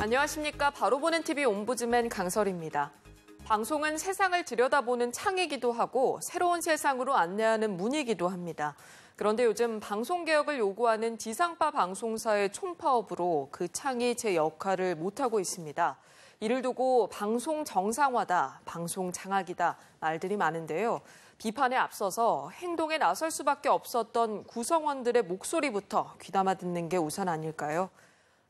안녕하십니까. 바로 보는 TV 옴부즈맨 강설입니다. 방송은 세상을 들여다보는 창이기도 하고 새로운 세상으로 안내하는 문이기도 합니다. 그런데 요즘 방송개혁을 요구하는 지상파 방송사의 총파업으로 그 창이 제 역할을 못하고 있습니다. 이를 두고 방송 정상화다, 방송 장악이다 말들이 많은데요. 비판에 앞서서 행동에 나설 수밖에 없었던 구성원들의 목소리부터 귀담아 듣는 게 우선 아닐까요?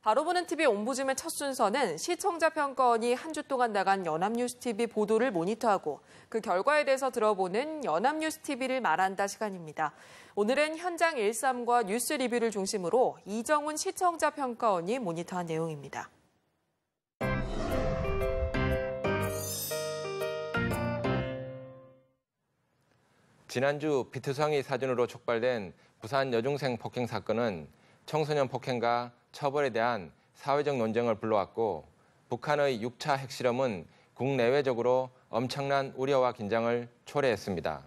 바로 보는 TV 옴부즈맨 첫 순서는 시청자 평가원이 한 주 동안 나간 연합뉴스TV 보도를 모니터하고 그 결과에 대해서 들어보는 연합뉴스TV를 말한다 시간입니다. 오늘은 현장 13과 뉴스 리뷰를 중심으로 이정훈 시청자 평가원이 모니터한 내용입니다. 지난주 비투성이 사진으로 촉발된 부산 여중생 폭행 사건은 청소년 폭행과 처벌에 대한 사회적 논쟁을 불러왔고 북한의 6차 핵실험은 국내외적으로 엄청난 우려와 긴장을 초래했습니다.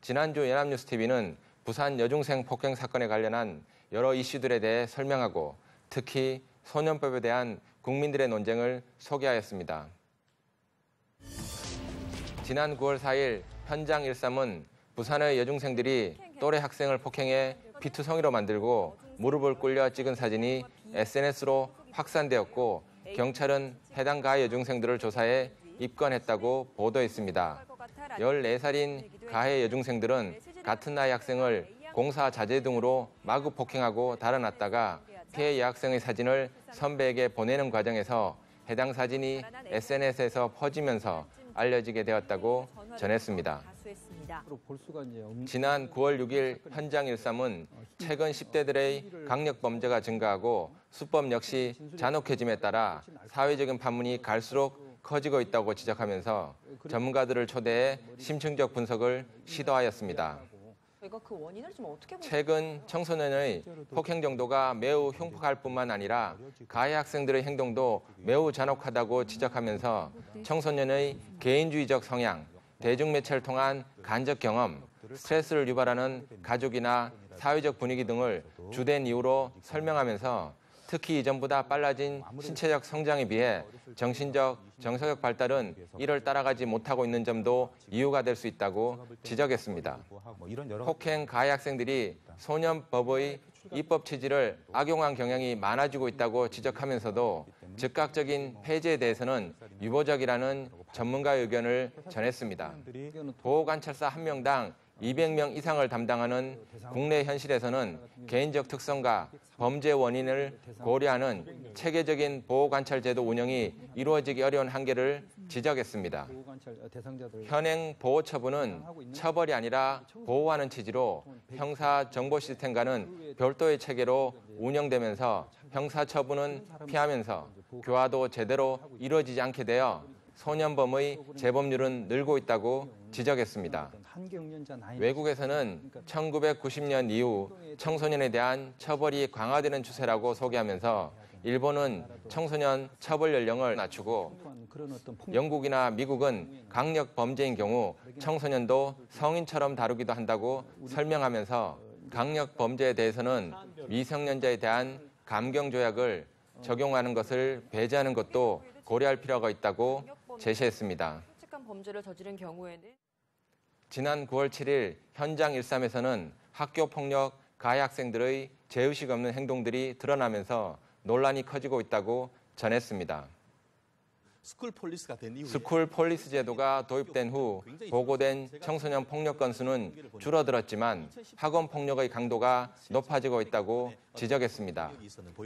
지난주 연합뉴스TV는 부산 여중생 폭행 사건에 관련한 여러 이슈들에 대해 설명하고 특히 소년법에 대한 국민들의 논쟁을 소개하였습니다. 지난 9월 4일 현장 13은 부산의 여중생들이 또래 학생을 폭행해 비투성이로 만들고 무릎을 꿇려 찍은 사진이 SNS로 확산되었고 경찰은 해당 가해 여중생들을 조사해 입건했다고 보도했습니다. 14살인 가해 여중생들은 같은 나이 학생을 공사 자제 등으로 마구 폭행하고 달아났다가 피해 여학생의 사진을 선배에게 보내는 과정에서 해당 사진이 SNS에서 퍼지면서 알려지게 되었다고 전했습니다. 지난 9월 6일 현장 13은 최근 10대들의 강력범죄가 증가하고 수법 역시 잔혹해짐에 따라 사회적인 판문이 갈수록 커지고 있다고 지적하면서 전문가들을 초대해 심층적 분석을 시도하였습니다. 최근 청소년의 폭행 정도가 매우 흉폭할 뿐만 아니라 가해 학생들의 행동도 매우 잔혹하다고 지적하면서 청소년의 개인주의적 성향, 대중매체를 통한 간접 경험, 스트레스를 유발하는 가족이나 사회적 분위기 등을 주된 이유로 설명하면서 특히 이전보다 빨라진 신체적 성장에 비해 정신적, 정서적 발달은 이를 따라가지 못하고 있는 점도 이유가 될 수 있다고 지적했습니다. 폭행 가해 학생들이 소년법의 입법 취지를 악용한 경향이 많아지고 있다고 지적하면서도 즉각적인 폐지에 대해서는 유보적이라는 전문가의 의견을 전했습니다. 보호관찰사 1명당 200명 이상을 담당하는 국내 현실에서는 개인적 특성과 범죄 원인을 고려하는 체계적인 보호관찰제도 운영이 이루어지기 어려운 한계를 지적했습니다. 현행 보호처분은 처벌이 아니라 보호하는 취지로 형사정보 시스템과는 별도의 체계로 운영되면서 형사처분은 피하면서 교화도 제대로 이루어지지 않게 되어 소년범의 재범률은 늘고 있다고 지적했습니다. 외국에서는 1990년 이후 청소년에 대한 처벌이 강화되는 추세라고 소개하면서 일본은 청소년 처벌 연령을 낮추고 영국이나 미국은 강력 범죄인 경우 청소년도 성인처럼 다루기도 한다고 설명하면서 강력 범죄에 대해서는 미성년자에 대한 감경 조약을 적용하는 것을 배제하는 것도 고려할 필요가 있다고 제시했습니다. 범죄를 저지른 경우에는 지난 9월 7일 현장 13에서는 학교 폭력 가해 학생들의 죄의식 없는 행동들이 드러나면서 논란이 커지고 있다고 전했습니다. 스쿨 폴리스 제도가 도입된 후 보고된 청소년 폭력 건수는 줄어들었지만 학원 폭력의 강도가 높아지고 있다고 지적했습니다.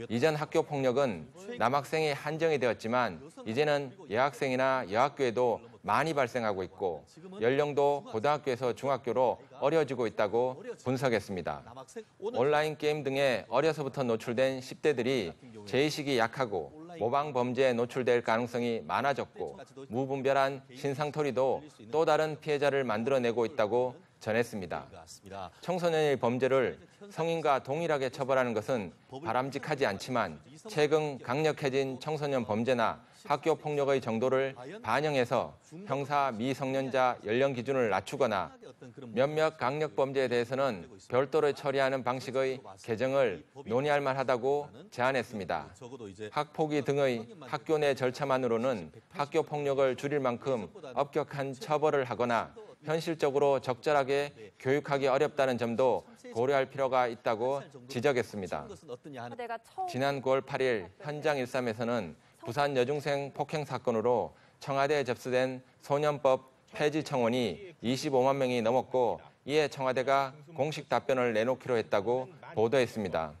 이전 학교 폭력은 남학생에 한정이 되었지만 이제는 여학생이나 여학교에도 많이 발생하고 있고 연령도 고등학교에서 중학교로 어려지고 있다고 분석했습니다. 온라인 게임 등에 어려서부터 노출된 10대들이 죄의식이 약하고 모방 범죄에 노출될 가능성이 많아졌고 무분별한 신상토리도 또 다른 피해자를 만들어내고 있다고 전했습니다. 청소년의 범죄를 성인과 동일하게 처벌하는 것은 바람직하지 않지만 최근 강력해진 청소년 범죄나 학교 폭력의 정도를 반영해서 형사 미성년자 연령 기준을 낮추거나 몇몇 강력 범죄에 대해서는 별도로 처리하는 방식의 개정을 논의할 만하다고 제안했습니다. 학폭위 등의 학교 내 절차만으로는 학교 폭력을 줄일 만큼 엄격한 처벌을 하거나 현실적으로 적절하게 교육하기 어렵다는 점도 고려할 필요가 있다고 지적했습니다. 지난 9월 8일 현장 13에서는 부산 여중생 폭행 사건으로 청와대에 접수된 소년법 폐지 청원이 25만 명이 넘었고 이에 청와대가 공식 답변을 내놓기로 했다고 보도했습니다.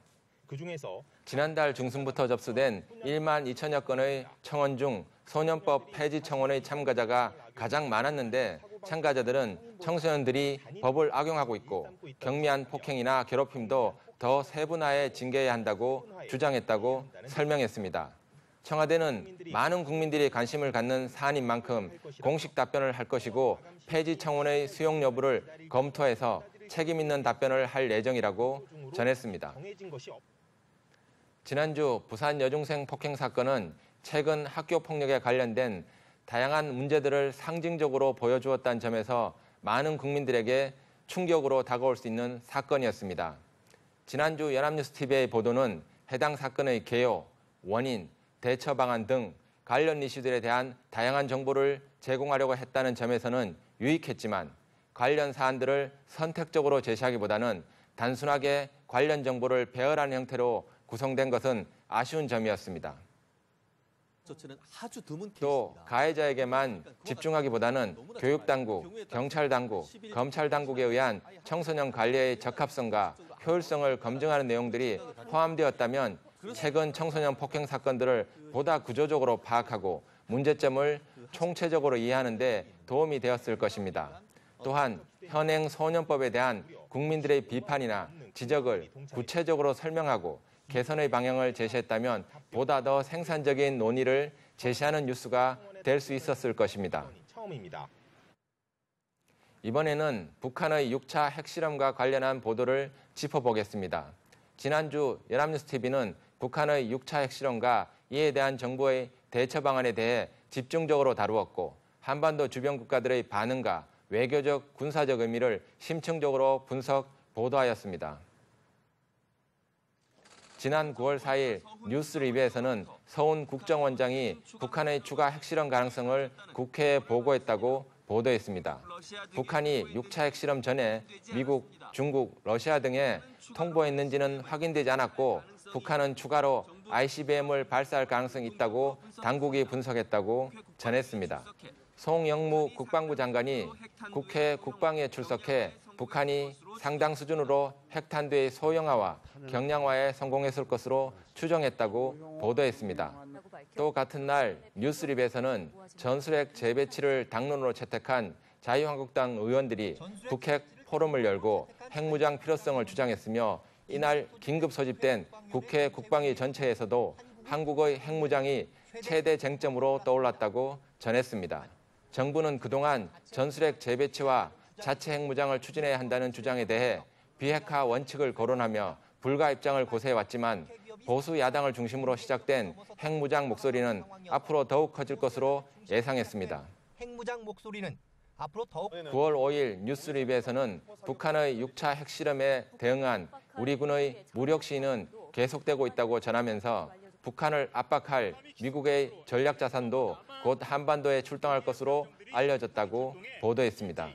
지난달 중순부터 접수된 1만 2천여 건의 청원 중 소년법 폐지 청원의 참가자가 가장 많았는데 참가자들은 청소년들이 법을 악용하고 있고 경미한 폭행이나 괴롭힘도 더 세분화해 징계해야 한다고 주장했다고 설명했습니다. 청와대는 많은 국민들이 관심을 갖는 사안인 만큼 공식 답변을 할 것이고 폐지 청원의 수용 여부를 검토해서 책임 있는 답변을 할 예정이라고 전했습니다. 지난주 부산 여중생 폭행 사건은 최근 학교 폭력에 관련된 다양한 문제들을 상징적으로 보여주었다는 점에서 많은 국민들에게 충격으로 다가올 수 있는 사건이었습니다. 지난주 연합뉴스TV의 보도는 해당 사건의 개요, 원인, 대처 방안 등 관련 이슈들에 대한 다양한 정보를 제공하려고 했다는 점에서는 유익했지만 관련 사안들을 선택적으로 제시하기보다는 단순하게 관련 정보를 배열하는 형태로 구성된 것은 아쉬운 점이었습니다. 또 가해자에게만 집중하기보다는 교육당국, 경찰당국, 검찰당국에 의한 청소년 관리의 적합성과 효율성을 검증하는 내용들이 포함되었다면 최근 청소년 폭행 사건들을 보다 구조적으로 파악하고 문제점을 총체적으로 이해하는 데 도움이 되었을 것입니다. 또한 현행 소년법에 대한 국민들의 비판이나 지적을 구체적으로 설명하고 개선의 방향을 제시했다면 보다 더 생산적인 논의를 제시하는 뉴스가 될 수 있었을 것입니다. 이번에는 북한의 6차 핵실험과 관련한 보도를 짚어보겠습니다. 지난주 연합뉴스TV는 북한의 6차 핵실험과 이에 대한 정부의 대처 방안에 대해 집중적으로 다루었고 한반도 주변 국가들의 반응과 외교적, 군사적 의미를 심층적으로 분석, 보도하였습니다. 지난 9월 4일 뉴스리뷰에서는 서훈 국정원장이 북한의 추가 핵실험 가능성을 국회에 보고했다고 보도했습니다. 북한이 6차 핵실험 전에 미국, 중국, 러시아 등에 통보했는지는 확인되지 않았고 북한은 추가로 ICBM을 발사할 가능성이 있다고 당국이 분석했다고 전했습니다. 송영무 국방부 장관이 국회 국방위에 출석해 북한이 상당 수준으로 핵탄두의 소형화와 경량화에 성공했을 것으로 추정했다고 보도했습니다. 또 같은 날 뉴스립에서는 전술핵 재배치를 당론으로 채택한 자유한국당 의원들이 북핵 포럼을 열고 핵무장 필요성을 주장했으며 이날 긴급 소집된 국회 국방위 전체에서도 한국의 핵무장이 최대 쟁점으로 떠올랐다고 전했습니다. 정부는 그동안 전술핵 재배치와 자체 핵무장을 추진해야 한다는 주장에 대해 비핵화 원칙을 거론하며 불가 입장을 고수해왔지만 보수 야당을 중심으로 시작된 핵무장 목소리는 앞으로 더욱 커질 것으로 예상했습니다. 핵무장 목소리는 앞으로 더욱 9월 5일 뉴스리뷰에서는 북한의 6차 핵실험에 대응한 우리 군의 무력 시위는 계속되고 있다고 전하면서 북한을 압박할 미국의 전략 자산도 곧 한반도에 출동할 것으로 알려졌다고 보도했습니다.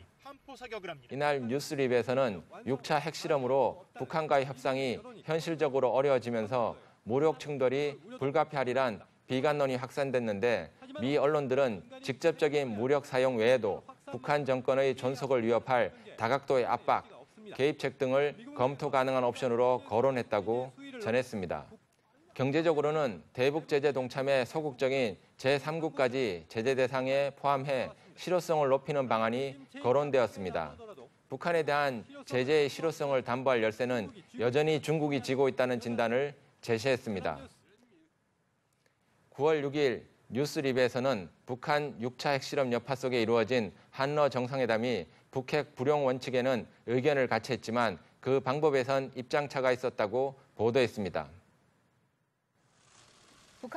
이날 뉴스리뷰에서는 6차 핵실험으로 북한과의 협상이 현실적으로 어려워지면서 무력 충돌이 불가피하리란 비관론이 확산됐는데 미 언론들은 직접적인 무력 사용 외에도 북한 정권의 존속을 위협할 다각도의 압박, 개입책 등을 검토 가능한 옵션으로 거론했다고 전했습니다. 경제적으로는 대북 제재 동참에 소극적인 제3국까지 제재 대상에 포함해 실효성을 높이는 방안이 거론되었습니다. 북한에 대한 제재의 실효성을 담보할 열쇠는 여전히 중국이 쥐고 있다는 진단을 제시했습니다. 9월 6일 뉴스립에서는 북한 6차 핵실험 여파 속에 이루어진 한러 정상회담이 북핵 불용 원칙에는 의견을 같이 했지만 그 방법에선 입장차가 있었다고 보도했습니다.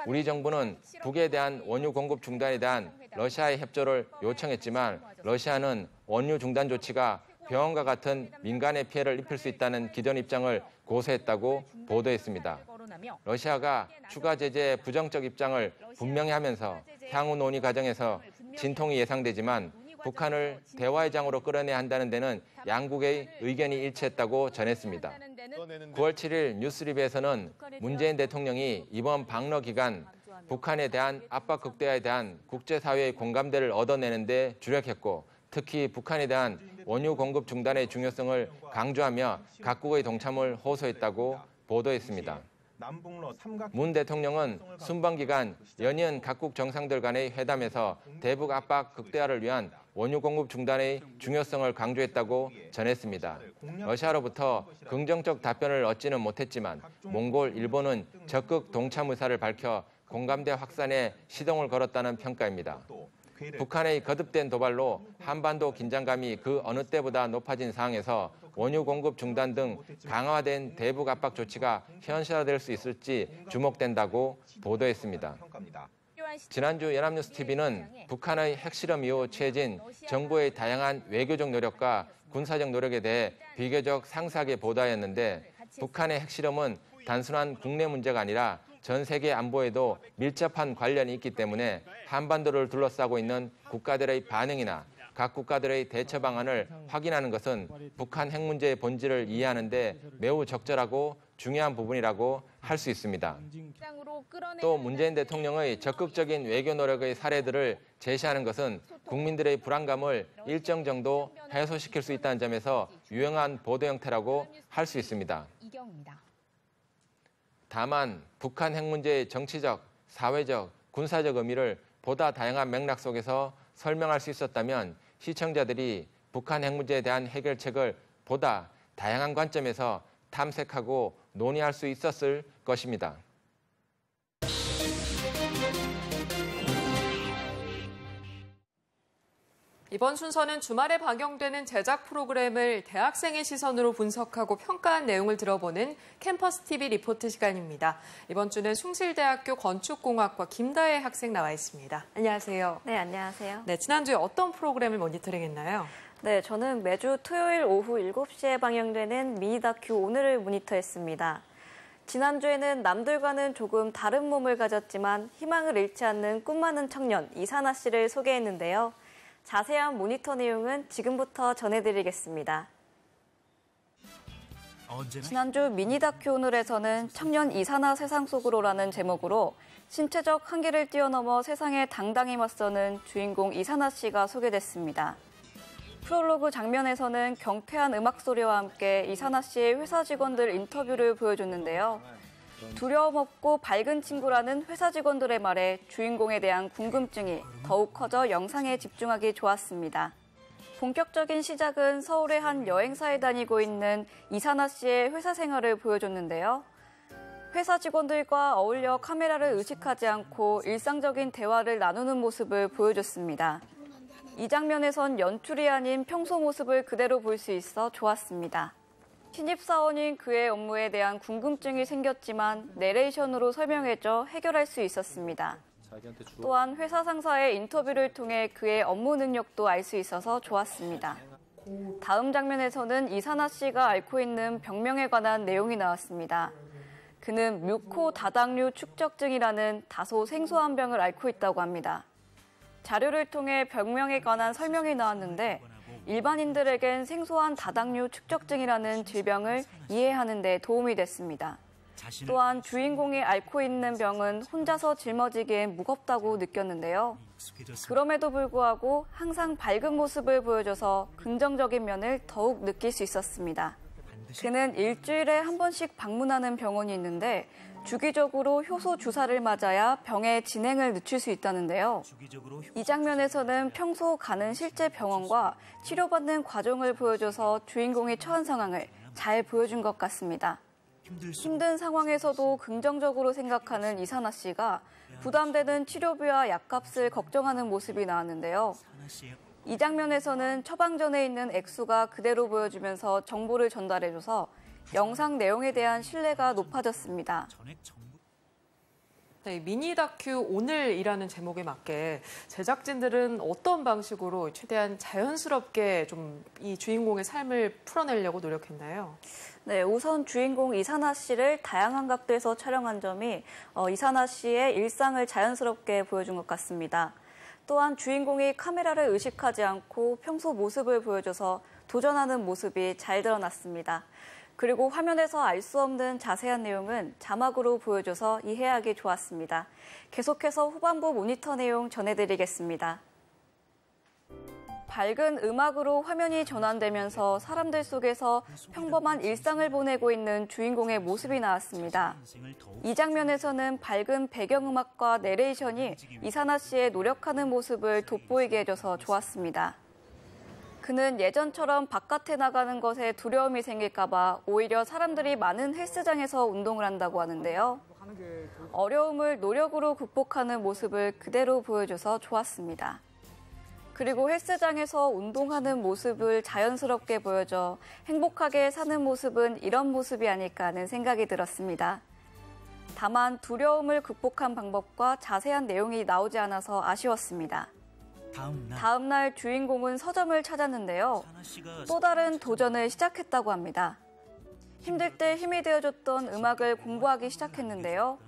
우리 정부는 북에 대한 원유 공급 중단에 대한 러시아의 협조를 요청했지만 러시아는 원유 중단 조치가 병원과 같은 민간의 피해를 입힐 수 있다는 기존 입장을 고수했다고 보도했습니다. 러시아가 추가 제재의 부정적 입장을 분명히 하면서 향후 논의 과정에서 진통이 예상되지만 북한을 대화의 장으로 끌어내야 한다는 데는 양국의 의견이 일치했다고 전했습니다. 9월 7일 뉴스립에서는 문재인 대통령이 이번 방러 기간 북한에 대한 압박 극대화에 대한 국제사회의 공감대를 얻어내는 데 주력했고 특히 북한에 대한 원유 공급 중단의 중요성을 강조하며 각국의 동참을 호소했다고 보도했습니다. 문 대통령은 순방 기간 연이은 각국 정상들 간의 회담에서 대북 압박 극대화를 위한 원유 공급 중단의 중요성을 강조했다고 전했습니다. 러시아로부터 긍정적 답변을 얻지는 못했지만 몽골, 일본은 적극 동참 의사를 밝혀 공감대 확산에 시동을 걸었다는 평가입니다. 북한의 거듭된 도발로 한반도 긴장감이 그 어느 때보다 높아진 상황에서 원유 공급 중단 등 강화된 대북 압박 조치가 현실화될 수 있을지 주목된다고 보도했습니다. 지난주 연합뉴스TV는 북한의 핵실험 이후 취해진 정부의 다양한 외교적 노력과 군사적 노력에 대해 비교적 상세하게 보도하였는데 북한의 핵실험은 단순한 국내 문제가 아니라 전 세계 안보에도 밀접한 관련이 있기 때문에 한반도를 둘러싸고 있는 국가들의 반응이나 각 국가들의 대처 방안을 확인하는 것은 북한 핵 문제의 본질을 이해하는 데 매우 적절하고 중요한 부분이라고 할 수 있습니다. 또 문재인 대통령의 적극적인 외교 노력의 사례들을 제시하는 것은 국민들의 불안감을 일정 정도 해소시킬 수 있다는 점에서 유용한 보도 형태라고 할 수 있습니다. 다만 북한 핵 문제의 정치적, 사회적, 군사적 의미를 보다 다양한 맥락 속에서 설명할 수 있었다면 시청자들이 북한 핵 문제에 대한 해결책을 보다 다양한 관점에서 탐색하고 논의할 수 있었을 것입니다. 이번 순서는 주말에 방영되는 제작 프로그램을 대학생의 시선으로 분석하고 평가한 내용을 들어보는 캠퍼스 TV 리포트 시간입니다. 이번 주는 숭실대학교 건축공학과 김다혜 학생 나와 있습니다. 안녕하세요. 네, 안녕하세요. 네, 지난주에 어떤 프로그램을 모니터링했나요? 네, 저는 매주 토요일 오후 7시에 방영되는 미니 다큐 오늘을 모니터했습니다. 지난주에는 남들과는 조금 다른 몸을 가졌지만 희망을 잃지 않는 꿈 많은 청년 이사나 씨를 소개했는데요. 자세한 모니터 내용은 지금부터 전해드리겠습니다. 지난주 미니 다큐 오늘에서는 청년 이사나 세상 속으로라는 제목으로 신체적 한계를 뛰어넘어 세상에 당당히 맞서는 주인공 이사나 씨가 소개됐습니다. 프롤로그 장면에서는 경쾌한 음악 소리와 함께 이사나 씨의 회사 직원들 인터뷰를 보여줬는데요. 두려움 없고 밝은 친구라는 회사 직원들의 말에 주인공에 대한 궁금증이 더욱 커져 영상에 집중하기 좋았습니다. 본격적인 시작은 서울의 한 여행사에 다니고 있는 이사나 씨의 회사 생활을 보여줬는데요. 회사 직원들과 어울려 카메라를 의식하지 않고 일상적인 대화를 나누는 모습을 보여줬습니다. 이 장면에선 연출이 아닌 평소 모습을 그대로 볼 수 있어 좋았습니다. 신입사원인 그의 업무에 대한 궁금증이 생겼지만 내레이션으로 설명해줘 해결할 수 있었습니다. 또한 회사 상사의 인터뷰를 통해 그의 업무 능력도 알 수 있어서 좋았습니다. 다음 장면에서는 이사나 씨가 앓고 있는 병명에 관한 내용이 나왔습니다. 그는 뮤코 다당류 축적증이라는 다소 생소한 병을 앓고 있다고 합니다. 자료를 통해 병명에 관한 설명이 나왔는데 일반인들에겐 생소한 다당류 축적증이라는 질병을 이해하는 데 도움이 됐습니다. 또한 주인공이 앓고 있는 병은 혼자서 짊어지기엔 무겁다고 느꼈는데요. 그럼에도 불구하고 항상 밝은 모습을 보여줘서 긍정적인 면을 더욱 느낄 수 있었습니다. 그는 일주일에 한 번씩 방문하는 병원이 있는데 주기적으로 효소 주사를 맞아야 병의 진행을 늦출 수 있다는데요. 이 장면에서는 평소 가는 실제 병원과 치료받는 과정을 보여줘서 주인공이 처한 상황을 잘 보여준 것 같습니다. 힘든 상황에서도 긍정적으로 생각하는 이사나 씨가 부담되는 치료비와 약값을 걱정하는 모습이 나왔는데요. 이 장면에서는 처방전에 있는 액수가 그대로 보여주면서 정보를 전달해줘서 영상 내용에 대한 신뢰가 높아졌습니다. 네, 미니 다큐 오늘이라는 제목에 맞게 제작진들은 어떤 방식으로 최대한 자연스럽게 좀 이 주인공의 삶을 풀어내려고 노력했나요? 네, 우선 주인공 이사나 씨를 다양한 각도에서 촬영한 점이 이사나 씨의 일상을 자연스럽게 보여준 것 같습니다. 또한 주인공이 카메라를 의식하지 않고 평소 모습을 보여줘서 도전하는 모습이 잘 드러났습니다. 그리고 화면에서 알 수 없는 자세한 내용은 자막으로 보여줘서 이해하기 좋았습니다. 계속해서 후반부 모니터 내용 전해드리겠습니다. 밝은 음악으로 화면이 전환되면서 사람들 속에서 평범한 일상을 보내고 있는 주인공의 모습이 나왔습니다. 이 장면에서는 밝은 배경음악과 내레이션이 이사나 씨의 노력하는 모습을 돋보이게 해줘서 좋았습니다. 그는 예전처럼 바깥에 나가는 것에 두려움이 생길까 봐 오히려 사람들이 많은 헬스장에서 운동을 한다고 하는데요. 어려움을 노력으로 극복하는 모습을 그대로 보여줘서 좋았습니다. 그리고 헬스장에서 운동하는 모습을 자연스럽게 보여줘 행복하게 사는 모습은 이런 모습이 아닐까 하는 생각이 들었습니다. 다만 두려움을 극복한 방법과 자세한 내용이 나오지 않아서 아쉬웠습니다. 다음 날 주인공은 서점을 찾았는데요. 또 다른 도전을 시작했다고 합니다. 힘들 때 힘이 되어줬던 음악을 공부하기 시작했는데요.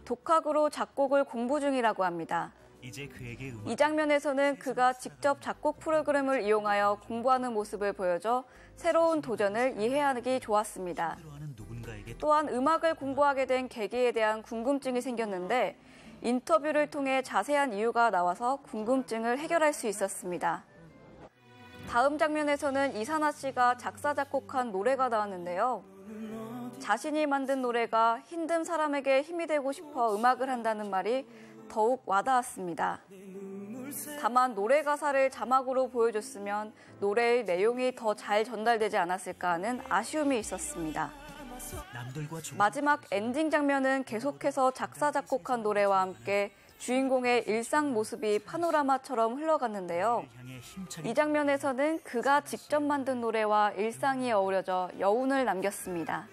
독학으로 작곡을 공부 중이라고 합니다. 이 장면에서는 그가 직접 작곡 프로그램을 이용하여 공부하는 모습을 보여줘 새로운 도전을 이해하기 좋았습니다. 또한 음악을 공부하게 된 계기에 대한 궁금증이 생겼는데 인터뷰를 통해 자세한 이유가 나와서 궁금증을 해결할 수 있었습니다. 다음 장면에서는 이사나 씨가 작사, 작곡한 노래가 나왔는데요. 자신이 만든 노래가 힘든 사람에게 힘이 되고 싶어 음악을 한다는 말이 더욱 와닿았습니다. 다만 노래 가사를 자막으로 보여줬으면 노래의 내용이 더 잘 전달되지 않았을까 하는 아쉬움이 있었습니다. 마지막 엔딩 장면은 계속해서 작사, 작곡한 노래와 함께 주인공의 일상 모습이 파노라마처럼 흘러갔는데요. 이 장면에서는 그가 직접 만든 노래와 일상이 어우러져 여운을 남겼습니다.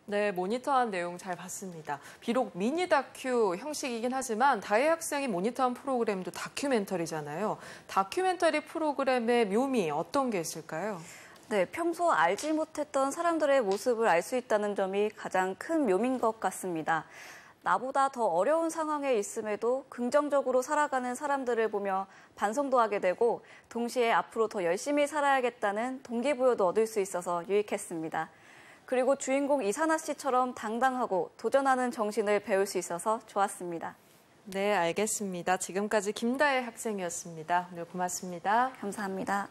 네, 모니터한 내용 잘 봤습니다. 비록 미니 다큐 형식이긴 하지만 다혜 학생이 모니터한 프로그램도 다큐멘터리잖아요. 다큐멘터리 프로그램의 묘미 어떤 게 있을까요? 네, 평소 알지 못했던 사람들의 모습을 알 수 있다는 점이 가장 큰 묘미인 것 같습니다. 나보다 더 어려운 상황에 있음에도 긍정적으로 살아가는 사람들을 보며 반성도 하게 되고 동시에 앞으로 더 열심히 살아야겠다는 동기부여도 얻을 수 있어서 유익했습니다. 그리고 주인공 이사나 씨처럼 당당하고 도전하는 정신을 배울 수 있어서 좋았습니다. 네, 알겠습니다. 지금까지 김다혜 학생이었습니다. 오늘 고맙습니다. 감사합니다.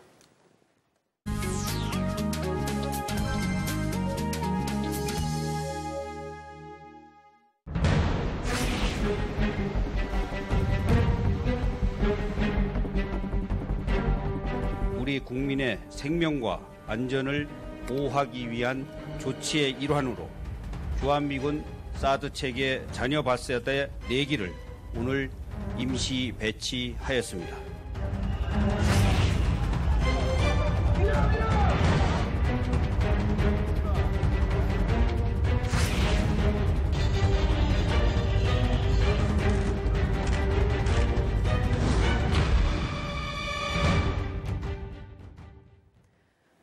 우리 국민의 생명과 안전을 보호하기 위한 조치의 일환으로 주한미군 사드 체계 잔여 발사대 4기를 오늘 임시 배치하였습니다.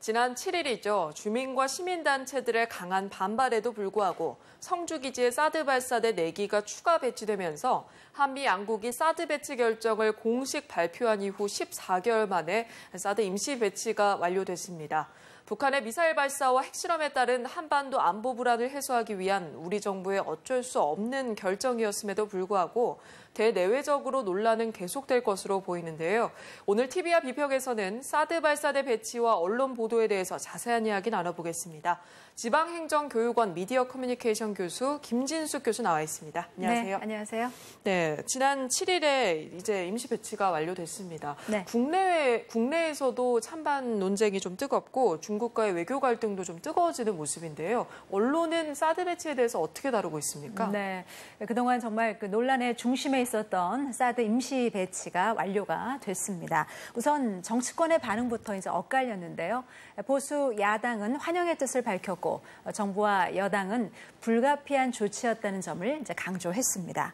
지난 7일이죠. 주민과 시민단체들의 강한 반발에도 불구하고 성주기지에 사드 발사대 4기가 추가 배치되면서 한미 양국이 사드 배치 결정을 공식 발표한 이후 14개월 만에 사드 임시 배치가 완료됐습니다. 북한의 미사일 발사와 핵실험에 따른 한반도 안보 불안을 해소하기 위한 우리 정부의 어쩔 수 없는 결정이었음에도 불구하고 대내외적으로 논란은 계속될 것으로 보이는데요. 오늘 TV와 비평에서는 사드 발사대 배치와 언론 보도에 대해서 자세한 이야기 나눠보겠습니다. 지방행정교육원 미디어 커뮤니케이션 교수 김진숙 교수 나와 있습니다. 안녕하세요. 네, 안녕하세요. 네, 지난 7일에 이제 임시 배치가 완료됐습니다. 네. 국내에서도 찬반 논쟁이 좀 뜨겁고 중국과의 외교 갈등도 좀 뜨거워지는 모습인데요. 언론은 사드 배치에 대해서 어떻게 다루고 있습니까? 네, 그동안 정말 그 논란의 중심에 있었던 사드 임시 배치가 완료가 됐습니다. 우선 정치권의 반응부터 이제 엇갈렸는데요. 보수 야당은 환영의 뜻을 밝혔고 정부와 여당은 불가피한 조치였다는 점을 이제 강조했습니다.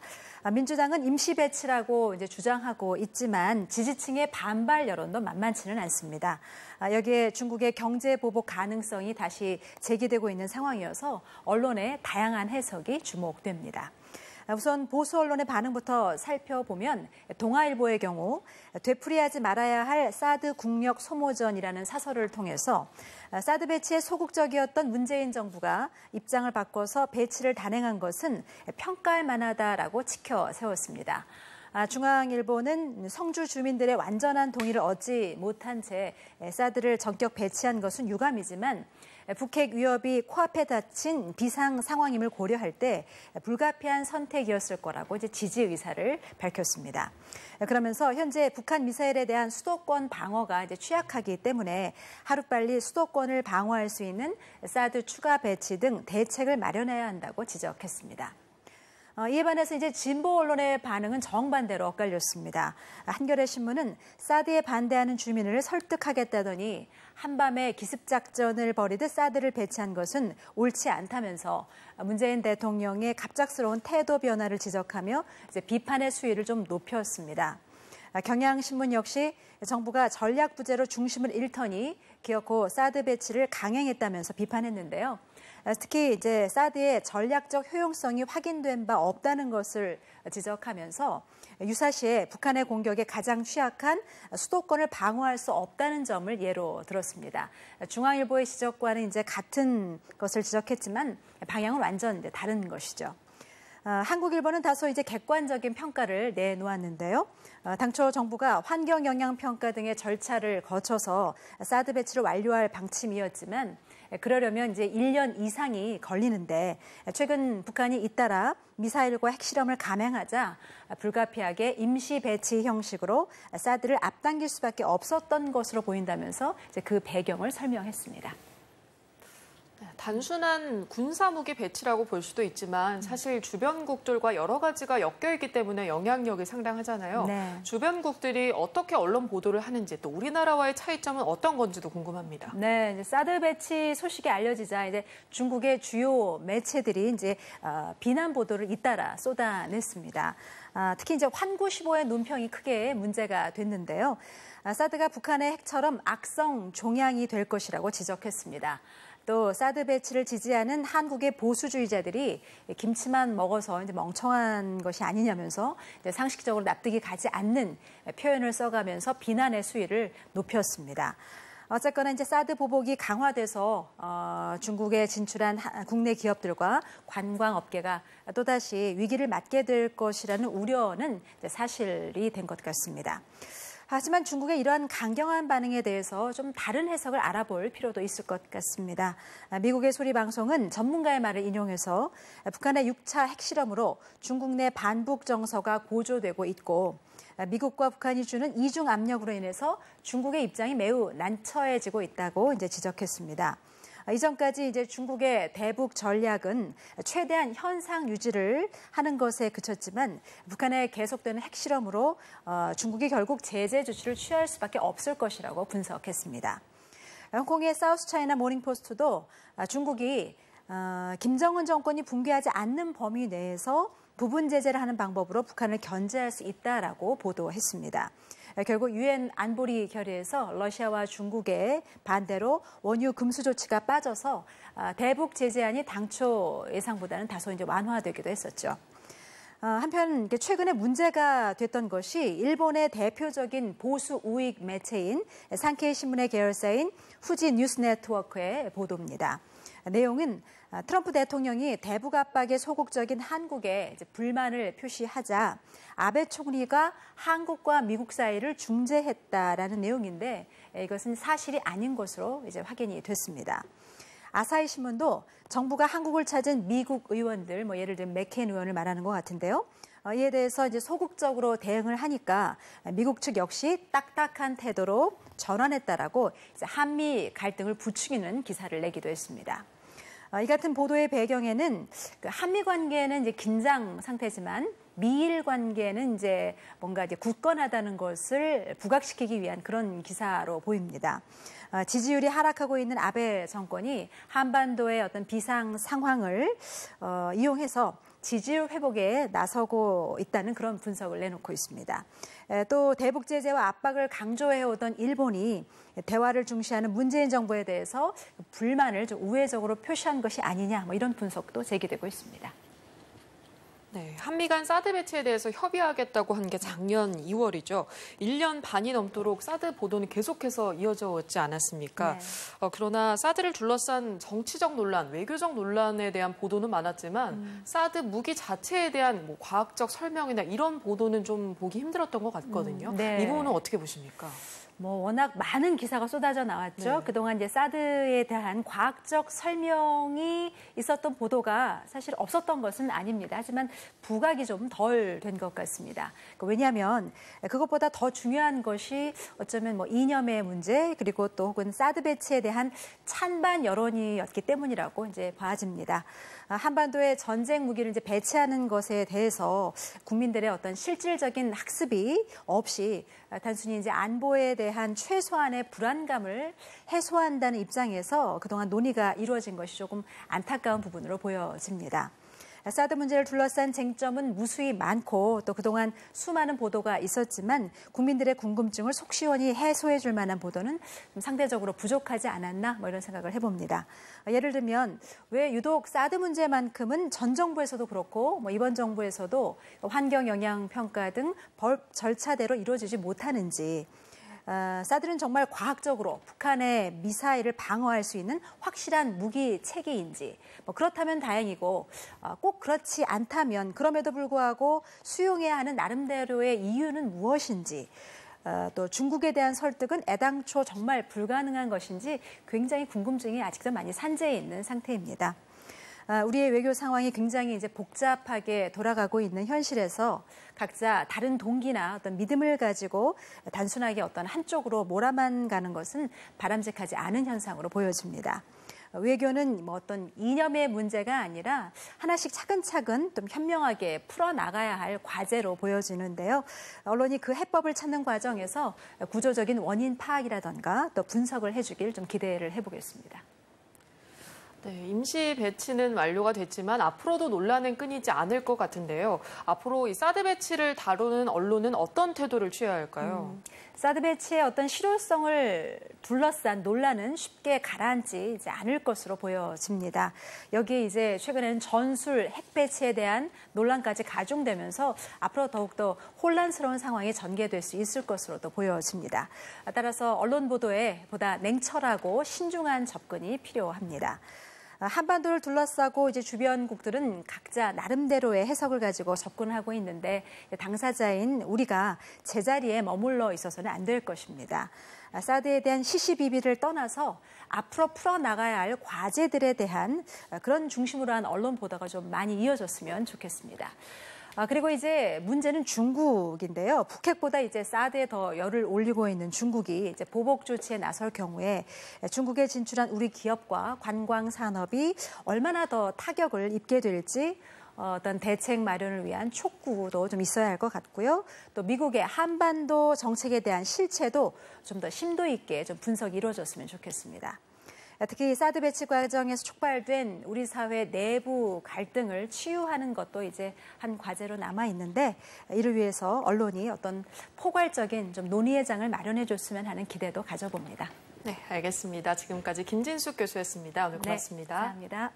민주당은 임시 배치라고 이제 주장하고 있지만 지지층의 반발 여론도 만만치는 않습니다. 여기에 중국의 경제 보복 가능성이 다시 제기되고 있는 상황이어서 언론의 다양한 해석이 주목됩니다. 우선 보수 언론의 반응부터 살펴보면 동아일보의 경우 되풀이하지 말아야 할 사드 국력 소모전이라는 사설을 통해서 사드 배치에 소극적이었던 문재인 정부가 입장을 바꿔서 배치를 단행한 것은 평가할 만하다라고 치켜 세웠습니다. 중앙일보는 성주 주민들의 완전한 동의를 얻지 못한 채 사드를 전격 배치한 것은 유감이지만 북핵 위협이 코앞에 닥친 비상 상황임을 고려할 때 불가피한 선택이었을 거라고 이제 지지 의사를 밝혔습니다. 그러면서 현재 북한 미사일에 대한 수도권 방어가 이제 취약하기 때문에 하루빨리 수도권을 방어할 수 있는 사드 추가 배치 등 대책을 마련해야 한다고 지적했습니다. 이에 반해서 이제 진보 언론의 반응은 정반대로 엇갈렸습니다. 한겨레 신문은 사드에 반대하는 주민을 설득하겠다더니 한밤에 기습작전을 벌이듯 사드를 배치한 것은 옳지 않다면서 문재인 대통령의 갑작스러운 태도 변화를 지적하며 이제 비판의 수위를 좀 높였습니다. 경향신문 역시 정부가 전략 부재로 중심을 잃더니 기어코 사드 배치를 강행했다면서 비판했는데요. 특히 이제 사드의 전략적 효용성이 확인된 바 없다는 것을 지적하면서 유사시에 북한의 공격에 가장 취약한 수도권을 방어할 수 없다는 점을 예로 들었습니다. 중앙일보의 지적과는 이제 같은 것을 지적했지만 방향은 완전 다른 것이죠. 한국일보는 다소 이제 객관적인 평가를 내놓았는데요. 당초 정부가 환경영향평가 등의 절차를 거쳐서 사드 배치를 완료할 방침이었지만 그러려면 이제 1년 이상이 걸리는데 최근 북한이 잇따라 미사일과 핵실험을 감행하자 불가피하게 임시 배치 형식으로 사드를 앞당길 수밖에 없었던 것으로 보인다면서 이제 그 배경을 설명했습니다. 단순한 군사무기 배치라고 볼 수도 있지만 사실 주변국들과 여러 가지가 엮여있기 때문에 영향력이 상당하잖아요. 네. 주변국들이 어떻게 언론 보도를 하는지 또 우리나라와의 차이점은 어떤 건지도 궁금합니다. 네, 이제 사드 배치 소식이 알려지자 이제 중국의 주요 매체들이 이제 비난 보도를 잇따라 쏟아냈습니다. 특히 이제 환구15의 논평이 크게 문제가 됐는데요. 사드가 북한의 핵처럼 악성 종양이 될 것이라고 지적했습니다. 또 사드 배치를 지지하는 한국의 보수주의자들이 김치만 먹어서 이제 멍청한 것이 아니냐면서 이제 상식적으로 납득이 가지 않는 표현을 써가면서 비난의 수위를 높였습니다. 어쨌거나 이제 사드 보복이 강화돼서 중국에 진출한 국내 기업들과 관광업계가 또다시 위기를 맞게 될 것이라는 우려는 이제 사실이 된 것 같습니다. 하지만 중국의 이러한 강경한 반응에 대해서 좀 다른 해석을 알아볼 필요도 있을 것 같습니다. 미국의 소리 방송은 전문가의 말을 인용해서 북한의 6차 핵실험으로 중국 내 반북 정서가 고조되고 있고 미국과 북한이 주는 이중 압력으로 인해서 중국의 입장이 매우 난처해지고 있다고 이제 지적했습니다. 이전까지 이제 중국의 대북 전략은 최대한 현상 유지를 하는 것에 그쳤지만 북한의 계속되는 핵실험으로 중국이 결국 제재 조치를 취할 수밖에 없을 것이라고 분석했습니다. 홍콩의 사우스차이나 모닝포스트도 중국이 김정은 정권이 붕괴하지 않는 범위 내에서 부분 제재를 하는 방법으로 북한을 견제할 수 있다라고 보도했습니다. 결국 유엔 안보리 결의에서 러시아와 중국의 반대로 원유 금수 조치가 빠져서 대북 제재안이 당초 예상보다는 다소 이제 완화되기도 했었죠. 한편 최근에 문제가 됐던 것이 일본의 대표적인 보수 우익 매체인 산케이 신문의 계열사인 후지 뉴스 네트워크의 보도입니다. 내용은 트럼프 대통령이 대북 압박에 소극적인 한국에 이제 불만을 표시하자 아베 총리가 한국과 미국 사이를 중재했다라는 내용인데 이것은 사실이 아닌 것으로 이제 확인이 됐습니다. 아사히 신문도 정부가 한국을 찾은 미국 의원들, 예를 들면 맥케인 의원을 말하는 것 같은데요. 이에 대해서 이제 소극적으로 대응을 하니까 미국 측 역시 딱딱한 태도로 전환했다라고 이제 한미 갈등을 부추기는 기사를 내기도 했습니다. 이 같은 보도의 배경에는 한미 관계는 이제 긴장 상태지만 미일 관계는 이제 뭔가 이제 굳건하다는 것을 부각시키기 위한 그런 기사로 보입니다. 지지율이 하락하고 있는 아베 정권이 한반도의 어떤 비상 상황을 이용해서 지지율 회복에 나서고 있다는 그런 분석을 내놓고 있습니다. 또 대북 제재와 압박을 강조해오던 일본이 대화를 중시하는 문재인 정부에 대해서 불만을 좀 우회적으로 표시한 것이 아니냐, 이런 분석도 제기되고 있습니다. 네, 한미 간 사드 배치에 대해서 협의하겠다고 한 게 작년 2월이죠. 1년 반이 넘도록 사드 보도는 계속해서 이어져 왔지 않았습니까? 네. 그러나 사드를 둘러싼 정치적 논란, 외교적 논란에 대한 보도는 많았지만 사드 무기 자체에 대한 과학적 설명이나 이런 보도는 좀 보기 힘들었던 것 같거든요. 네. 이 부분은 어떻게 보십니까? 워낙 많은 기사가 쏟아져 나왔죠. 네. 그동안 이제 사드에 대한 과학적 설명이 있었던 보도가 사실 없었던 것은 아닙니다. 하지만 부각이 좀 덜 된 것 같습니다. 왜냐하면 그것보다 더 중요한 것이 어쩌면 이념의 문제 그리고 또 혹은 사드 배치에 대한 찬반 여론이었기 때문이라고 이제 봐집니다. 한반도에 전쟁 무기를 이제 배치하는 것에 대해서 국민들의 어떤 실질적인 학습이 없이 단순히 이제 안보에 대한 최소한의 불안감을 해소한다는 입장에서 그동안 논의가 이루어진 것이 조금 안타까운 부분으로 보여집니다. 사드 문제를 둘러싼 쟁점은 무수히 많고 또 그동안 수많은 보도가 있었지만 국민들의 궁금증을 속 시원히 해소해 줄 만한 보도는 좀 상대적으로 부족하지 않았나 이런 생각을 해봅니다. 예를 들면 왜 유독 사드 문제만큼은 전 정부에서도 그렇고 이번 정부에서도 환경 영향 평가 등 법 절차대로 이루어지지 못하는지 사드는 정말 과학적으로 북한의 미사일을 방어할 수 있는 확실한 무기 체계인지 그렇다면 다행이고 꼭 그렇지 않다면 그럼에도 불구하고 수용해야 하는 나름대로의 이유는 무엇인지 또 중국에 대한 설득은 애당초 정말 불가능한 것인지 굉장히 궁금증이 아직도 많이 산재해 있는 상태입니다. 우리의 외교 상황이 굉장히 이제 복잡하게 돌아가고 있는 현실에서 각자 다른 동기나 어떤 믿음을 가지고 단순하게 어떤 한쪽으로 몰아만 가는 것은 바람직하지 않은 현상으로 보여집니다. 외교는 어떤 이념의 문제가 아니라 하나씩 차근차근 좀 현명하게 풀어나가야 할 과제로 보여지는데요. 언론이 그 해법을 찾는 과정에서 구조적인 원인 파악이라던가 또 분석을 해주길 좀 기대를 해보겠습니다. 네, 임시 배치는 완료가 됐지만 앞으로도 논란은 끊이지 않을 것 같은데요. 앞으로 이 사드 배치를 다루는 언론은 어떤 태도를 취해야 할까요? 사드 배치의 어떤 실효성을 둘러싼 논란은 쉽게 가라앉지 않을 것으로 보여집니다. 여기에 이제 최근에는 전술 핵 배치에 대한 논란까지 가중되면서 앞으로 더욱더 혼란스러운 상황이 전개될 수 있을 것으로도 보여집니다. 따라서 언론 보도에 보다 냉철하고 신중한 접근이 필요합니다. 한반도를 둘러싸고 이제 주변국들은 각자 나름대로의 해석을 가지고 접근하고 있는데 당사자인 우리가 제자리에 머물러 있어서는 안 될 것입니다. 사드에 대한 시시비비를 떠나서 앞으로 풀어나가야 할 과제들에 대한 그런 중심으로 한 언론 보도가 좀 많이 이어졌으면 좋겠습니다. 그리고 이제 문제는 중국인데요. 북핵보다 이제 사드에 더 열을 올리고 있는 중국이 이제 보복 조치에 나설 경우에 중국에 진출한 우리 기업과 관광 산업이 얼마나 더 타격을 입게 될지 어떤 대책 마련을 위한 촉구도 좀 있어야 할 것 같고요. 또 미국의 한반도 정책에 대한 실체도 좀 더 심도 있게 좀 분석이 이루어졌으면 좋겠습니다. 특히 사드 배치 과정에서 촉발된 우리 사회 내부 갈등을 치유하는 것도 이제 한 과제로 남아 있는데 이를 위해서 언론이 어떤 포괄적인 좀 논의의 장을 마련해 줬으면 하는 기대도 가져봅니다. 네, 알겠습니다. 지금까지 김진숙 교수였습니다. 오늘 고맙습니다. 네, 감사합니다.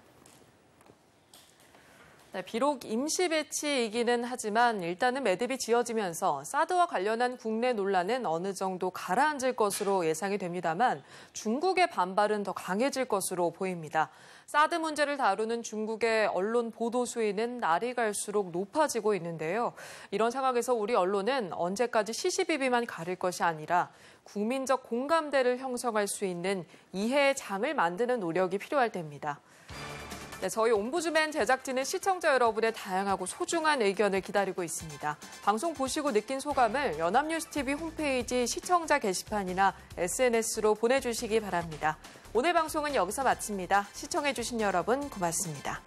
네, 비록 임시 배치이기는 하지만 일단은 매듭이 지어지면서 사드와 관련한 국내 논란은 어느 정도 가라앉을 것으로 예상이 됩니다만 중국의 반발은 더 강해질 것으로 보입니다. 사드 문제를 다루는 중국의 언론 보도 수위는 날이 갈수록 높아지고 있는데요. 이런 상황에서 우리 언론은 언제까지 시시비비만 가릴 것이 아니라 국민적 공감대를 형성할 수 있는 이해의 장을 만드는 노력이 필요할 때입니다. 네, 저희 옴부즈맨 제작진은 시청자 여러분의 다양하고 소중한 의견을 기다리고 있습니다. 방송 보시고 느낀 소감을 연합뉴스TV 홈페이지 시청자 게시판이나 SNS로 보내주시기 바랍니다. 오늘 방송은 여기서 마칩니다. 시청해주신 여러분 고맙습니다.